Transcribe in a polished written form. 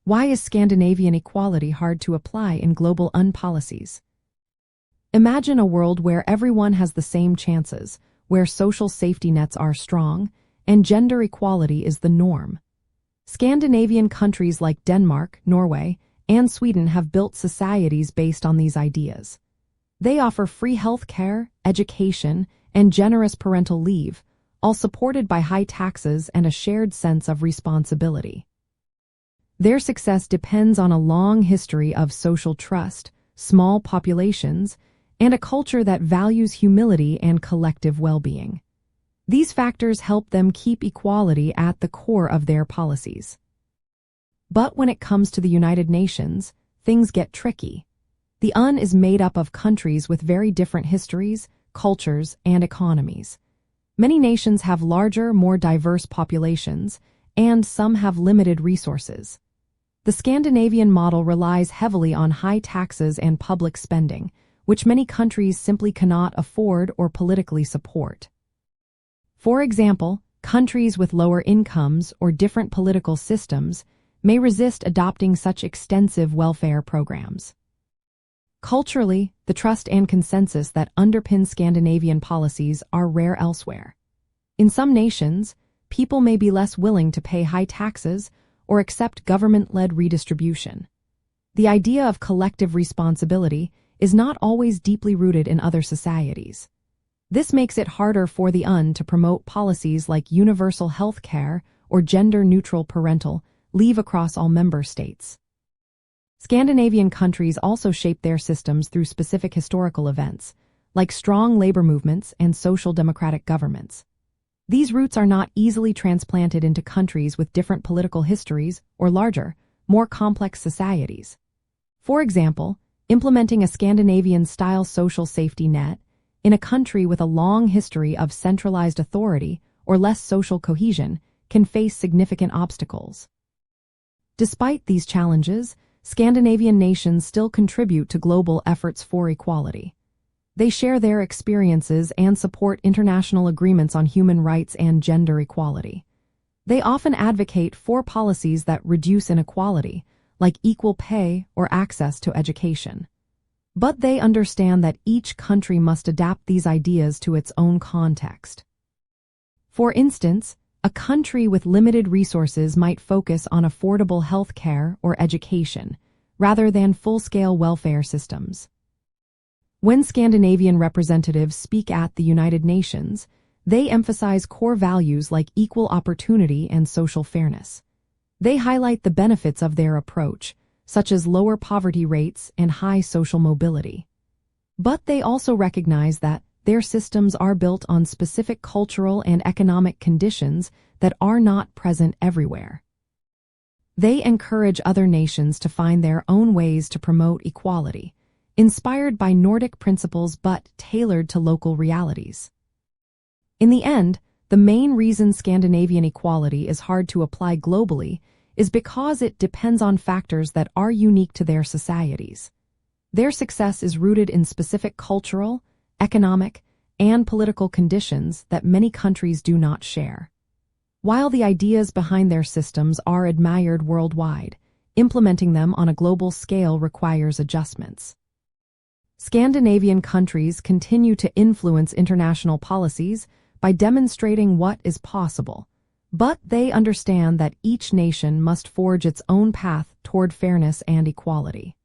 Why is Scandinavian equality hard to apply in global policies? Imagine a world where everyone has the same chances, where social safety nets are strong, and gender equality is the norm. Scandinavian countries like Denmark, Norway, and Sweden have built societies based on these ideas. They offer free health care, education, and generous parental leave, all supported by high taxes and a shared sense of responsibility. Their success depends on a long history of social trust, small populations, and a culture that values humility and collective well-being. These factors help them keep equality at the core of their policies. But when it comes to the United Nations, things get tricky. The UN is made up of countries with very different histories, cultures, and economies. Many nations have larger, more diverse populations, and some have limited resources. The Scandinavian model relies heavily on high taxes and public spending, which many countries simply cannot afford or politically support. For example, countries with lower incomes or different political systems may resist adopting such extensive welfare programs. Culturally, the trust and consensus that underpin Scandinavian policies are rare elsewhere. In some nations, people may be less willing to pay high taxes or accept government-led redistribution. The idea of collective responsibility is not always deeply rooted in other societies. This makes it harder for the UN to promote policies like universal health care or gender-neutral parental leave across all member states. Scandinavian countries also shape their systems through specific historical events, like strong labor movements and social democratic governments. These roots are not easily transplanted into countries with different political histories or larger, more complex societies. For example, implementing a Scandinavian-style social safety net in a country with a long history of centralized authority or less social cohesion can face significant obstacles. Despite these challenges, Scandinavian nations still contribute to global efforts for equality. They share their experiences and support international agreements on human rights and gender equality. They often advocate for policies that reduce inequality, like equal pay or access to education. But they understand that each country must adapt these ideas to its own context. For instance, a country with limited resources might focus on affordable health care or education, rather than full-scale welfare systems. When Scandinavian representatives speak at the United Nations, they emphasize core values like equal opportunity and social fairness. They highlight the benefits of their approach, such as lower poverty rates and high social mobility. But they also recognize that their systems are built on specific cultural and economic conditions that are not present everywhere. They encourage other nations to find their own ways to promote equality, inspired by Nordic principles but tailored to local realities. In the end, the main reason Scandinavian equality is hard to apply globally is because it depends on factors that are unique to their societies. Their success is rooted in specific cultural, economic, and political conditions that many countries do not share. While the ideas behind their systems are admired worldwide, implementing them on a global scale requires adjustments. Scandinavian countries continue to influence international policies by demonstrating what is possible, but they understand that each nation must forge its own path toward fairness and equality.